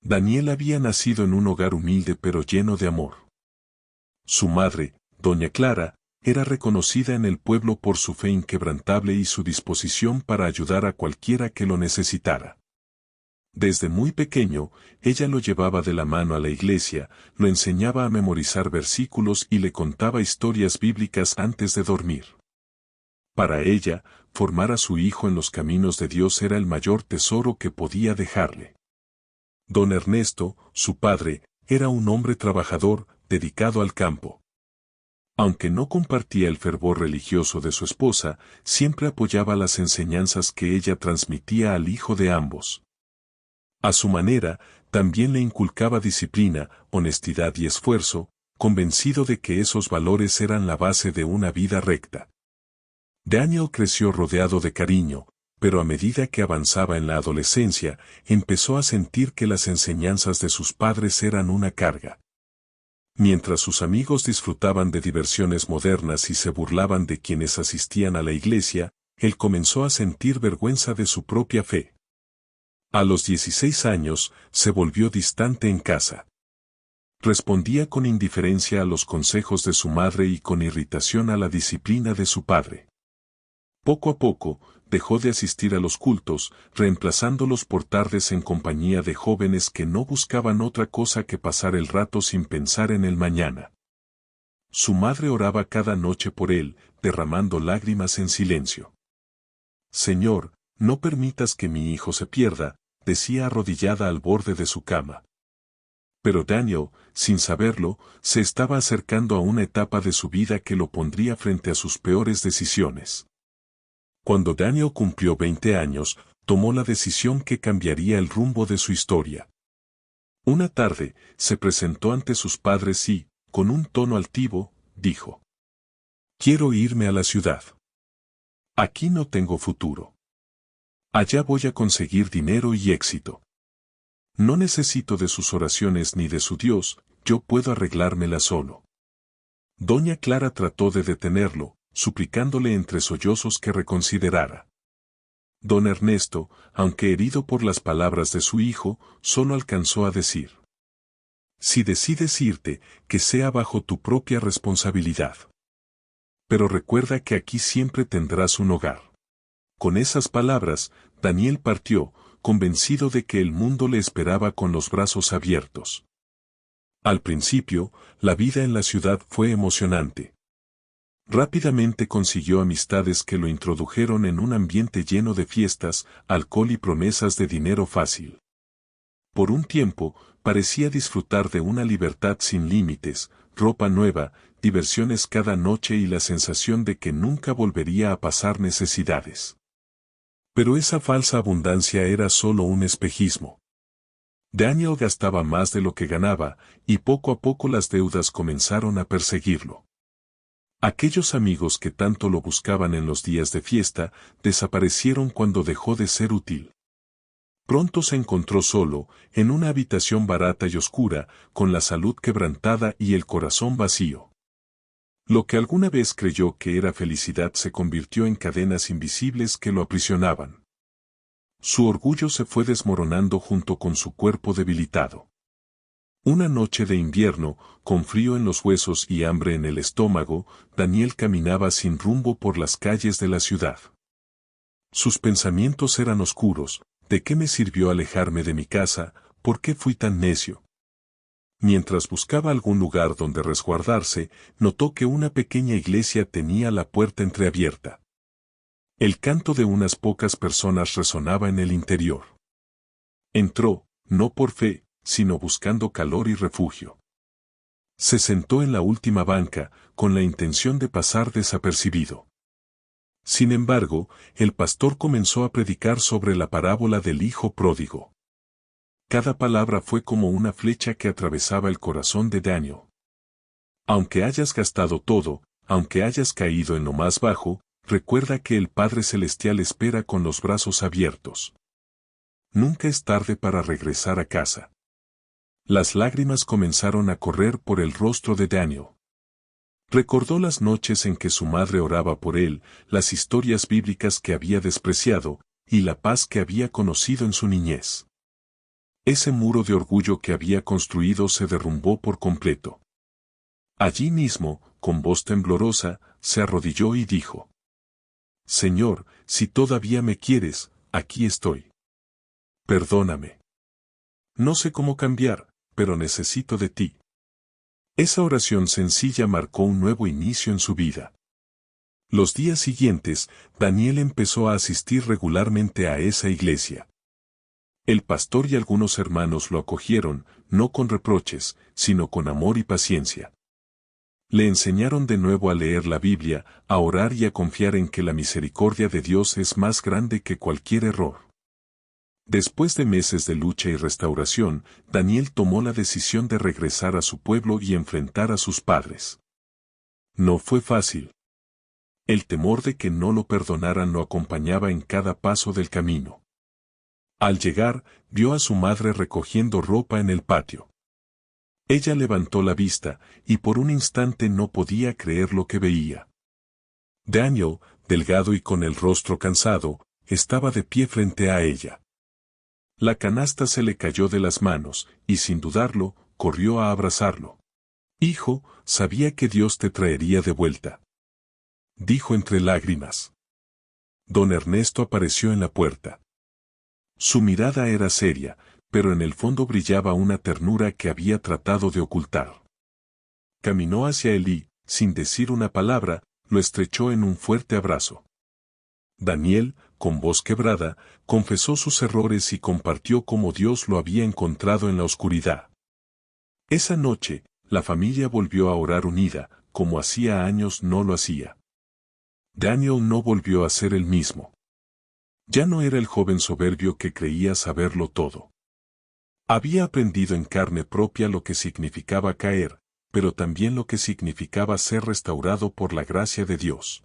Daniel había nacido en un hogar humilde pero lleno de amor. Su madre, doña Clara, era reconocida en el pueblo por su fe inquebrantable y su disposición para ayudar a cualquiera que lo necesitara. Desde muy pequeño, ella lo llevaba de la mano a la iglesia, lo enseñaba a memorizar versículos y le contaba historias bíblicas antes de dormir. Para ella, formar a su hijo en los caminos de Dios era el mayor tesoro que podía dejarle. Don Ernesto, su padre, era un hombre trabajador, dedicado al campo. Aunque no compartía el fervor religioso de su esposa, siempre apoyaba las enseñanzas que ella transmitía al hijo de ambos. A su manera, también le inculcaba disciplina, honestidad y esfuerzo, convencido de que esos valores eran la base de una vida recta. Daniel creció rodeado de cariño, pero a medida que avanzaba en la adolescencia, empezó a sentir que las enseñanzas de sus padres eran una carga. Mientras sus amigos disfrutaban de diversiones modernas y se burlaban de quienes asistían a la iglesia, él comenzó a sentir vergüenza de su propia fe. A los 16 años, se volvió distante en casa. Respondía con indiferencia a los consejos de su madre y con irritación a la disciplina de su padre. Poco a poco, dejó de asistir a los cultos, reemplazándolos por tardes en compañía de jóvenes que no buscaban otra cosa que pasar el rato sin pensar en el mañana. Su madre oraba cada noche por él, derramando lágrimas en silencio. Señor, no permitas que mi hijo se pierda, decía arrodillada al borde de su cama. Pero Daniel, sin saberlo, se estaba acercando a una etapa de su vida que lo pondría frente a sus peores decisiones. Cuando Daniel cumplió 20 años, tomó la decisión que cambiaría el rumbo de su historia. Una tarde, se presentó ante sus padres y, con un tono altivo, dijo: «Quiero irme a la ciudad. Aquí no tengo futuro. Allá voy a conseguir dinero y éxito. No necesito de sus oraciones ni de su Dios, yo puedo arreglármela solo». Doña Clara trató de detenerlo, suplicándole entre sollozos que reconsiderara. Don Ernesto, aunque herido por las palabras de su hijo, solo alcanzó a decir: «Si decides irte, que sea bajo tu propia responsabilidad. Pero recuerda que aquí siempre tendrás un hogar». Con esas palabras, Daniel partió, convencido de que el mundo le esperaba con los brazos abiertos. Al principio, la vida en la ciudad fue emocionante. Rápidamente consiguió amistades que lo introdujeron en un ambiente lleno de fiestas, alcohol y promesas de dinero fácil. Por un tiempo, parecía disfrutar de una libertad sin límites, ropa nueva, diversiones cada noche y la sensación de que nunca volvería a pasar necesidades. Pero esa falsa abundancia era solo un espejismo. Daniel gastaba más de lo que ganaba, y poco a poco las deudas comenzaron a perseguirlo. Aquellos amigos que tanto lo buscaban en los días de fiesta, desaparecieron cuando dejó de ser útil. Pronto se encontró solo, en una habitación barata y oscura, con la salud quebrantada y el corazón vacío. Lo que alguna vez creyó que era felicidad se convirtió en cadenas invisibles que lo aprisionaban. Su orgullo se fue desmoronando junto con su cuerpo debilitado. Una noche de invierno, con frío en los huesos y hambre en el estómago, Daniel caminaba sin rumbo por las calles de la ciudad. Sus pensamientos eran oscuros: ¿de qué me sirvió alejarme de mi casa? ¿Por qué fui tan necio? Mientras buscaba algún lugar donde resguardarse, notó que una pequeña iglesia tenía la puerta entreabierta. El canto de unas pocas personas resonaba en el interior. Entró, no por fe, sino buscando calor y refugio. Se sentó en la última banca, con la intención de pasar desapercibido. Sin embargo, el pastor comenzó a predicar sobre la parábola del hijo pródigo. Cada palabra fue como una flecha que atravesaba el corazón de Daniel. Aunque hayas gastado todo, aunque hayas caído en lo más bajo, recuerda que el Padre Celestial espera con los brazos abiertos. Nunca es tarde para regresar a casa. Las lágrimas comenzaron a correr por el rostro de Daniel. Recordó las noches en que su madre oraba por él, las historias bíblicas que había despreciado, y la paz que había conocido en su niñez. Ese muro de orgullo que había construido se derrumbó por completo. Allí mismo, con voz temblorosa, se arrodilló y dijo: Señor, si todavía me quieres, aquí estoy. Perdóname. No sé cómo cambiar, pero necesito de ti. Esa oración sencilla marcó un nuevo inicio en su vida. Los días siguientes, Daniel empezó a asistir regularmente a esa iglesia. El pastor y algunos hermanos lo acogieron, no con reproches, sino con amor y paciencia. Le enseñaron de nuevo a leer la Biblia, a orar y a confiar en que la misericordia de Dios es más grande que cualquier error. Después de meses de lucha y restauración, Daniel tomó la decisión de regresar a su pueblo y enfrentar a sus padres. No fue fácil. El temor de que no lo perdonaran lo acompañaba en cada paso del camino. Al llegar, vio a su madre recogiendo ropa en el patio. Ella levantó la vista, y por un instante no podía creer lo que veía. Daniel, delgado y con el rostro cansado, estaba de pie frente a ella. La canasta se le cayó de las manos, y sin dudarlo, corrió a abrazarlo. Hijo, sabía que Dios te traería de vuelta, dijo entre lágrimas. Don Ernesto apareció en la puerta. Su mirada era seria, pero en el fondo brillaba una ternura que había tratado de ocultar. Caminó hacia él y, sin decir una palabra, lo estrechó en un fuerte abrazo. Daniel, con voz quebrada, confesó sus errores y compartió cómo Dios lo había encontrado en la oscuridad. Esa noche, la familia volvió a orar unida, como hacía años no lo hacía. Daniel no volvió a ser el mismo. Ya no era el joven soberbio que creía saberlo todo. Había aprendido en carne propia lo que significaba caer, pero también lo que significaba ser restaurado por la gracia de Dios.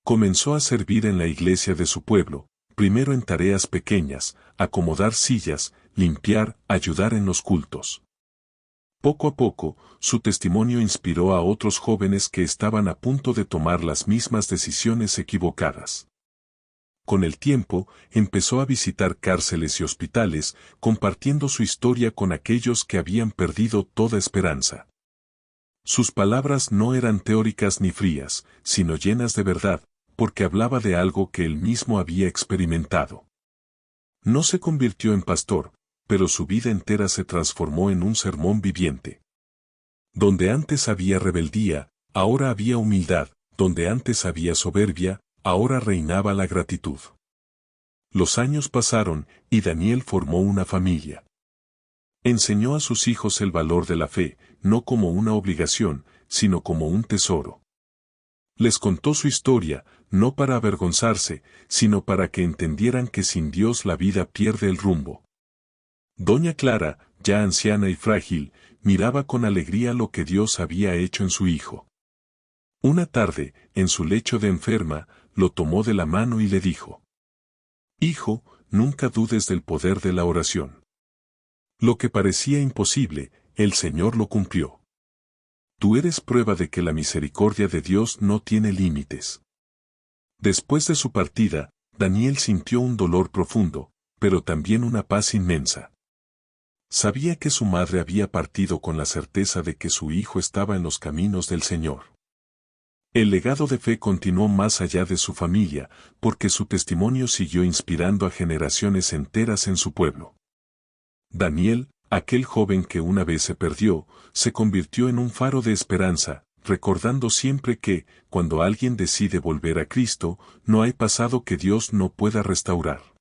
Comenzó a servir en la iglesia de su pueblo, primero en tareas pequeñas, acomodar sillas, limpiar, ayudar en los cultos. Poco a poco, su testimonio inspiró a otros jóvenes que estaban a punto de tomar las mismas decisiones equivocadas. Con el tiempo, empezó a visitar cárceles y hospitales, compartiendo su historia con aquellos que habían perdido toda esperanza. Sus palabras no eran teóricas ni frías, sino llenas de verdad, porque hablaba de algo que él mismo había experimentado. No se convirtió en pastor, pero su vida entera se transformó en un sermón viviente. Donde antes había rebeldía, ahora había humildad, donde antes había soberbia, ahora reinaba la gratitud. Los años pasaron, y Daniel formó una familia. Enseñó a sus hijos el valor de la fe, no como una obligación, sino como un tesoro. Les contó su historia, no para avergonzarse, sino para que entendieran que sin Dios la vida pierde el rumbo. Doña Clara, ya anciana y frágil, miraba con alegría lo que Dios había hecho en su hijo. Una tarde, en su lecho de enferma, lo tomó de la mano y le dijo: Hijo, nunca dudes del poder de la oración. Lo que parecía imposible, el Señor lo cumplió. Tú eres prueba de que la misericordia de Dios no tiene límites. Después de su partida, Daniel sintió un dolor profundo, pero también una paz inmensa. Sabía que su madre había partido con la certeza de que su hijo estaba en los caminos del Señor. El legado de fe continuó más allá de su familia, porque su testimonio siguió inspirando a generaciones enteras en su pueblo. Daniel, aquel joven que una vez se perdió, se convirtió en un faro de esperanza, recordando siempre que, cuando alguien decide volver a Cristo, no hay pasado que Dios no pueda restaurar.